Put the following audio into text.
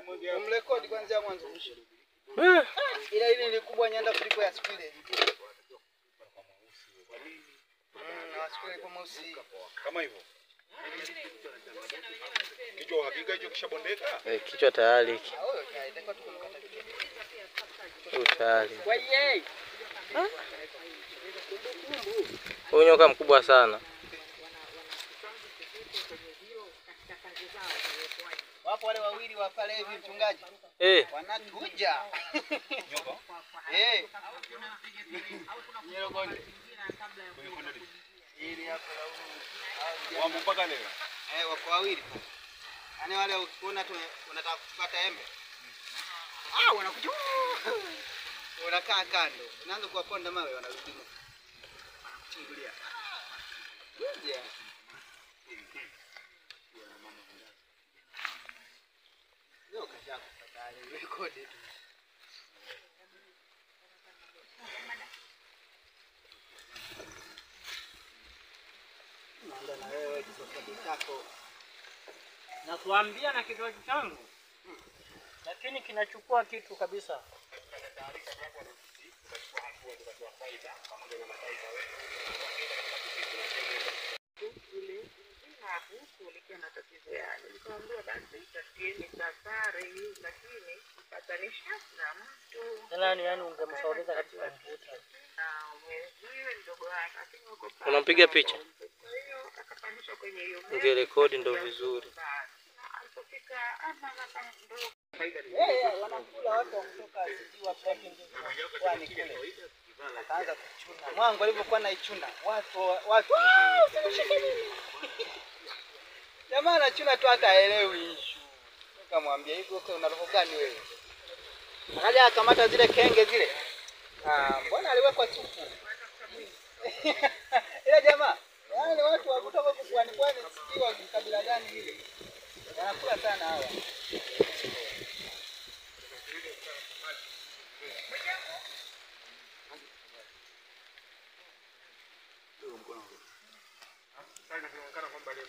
Umrekodi kwanza mwanzo mwisho. Ila hili ni kubwa nyanda kuliko ya siku ile. Na siku ile kwa mosi. Kama hivyo. Kichwa hakika hicho kishabondeka? Kichwa tayari hiki. Tayari. Huyu nyoka mkubwa sana. Wapo wale wawili wa pale hivi mchungaji. Wanatuja. Nyoka? Ili hapo Wamo mpaka leo. wako wawili. Yaani wale ukiona tu unataka kupata embe. Wanakuja. Unakaa kando. Unaanza kuwaponda mawe wanarudi. Chungulia. Yeah. Leo kaja kupata ile rekodi tu. Naenda na wewe kisafari chako. Nakuambia na kichwa changu. Lakini kinachukua kitu kabisa. Yani ungemshauriza katika mvuta. Unampiga picha? Ungerekodi ndo vizuri. Wanakula watu kutoka ziwa kwani kule. Akaanza kuchuna. Mwangu alivyokuwa naichuna. Watu. Jamaa anachuna tu hata haelewi issue. Nikamwambia hivyo una roho gani wewe? Akaja akamata zile kenge zile. Mbona aliwekwa supu? Ile jamaa, wale watu wa kutoka kwani sikiwa kabila gani hili? Wanakula sana hawa. Sasa inaonekana kwamba leo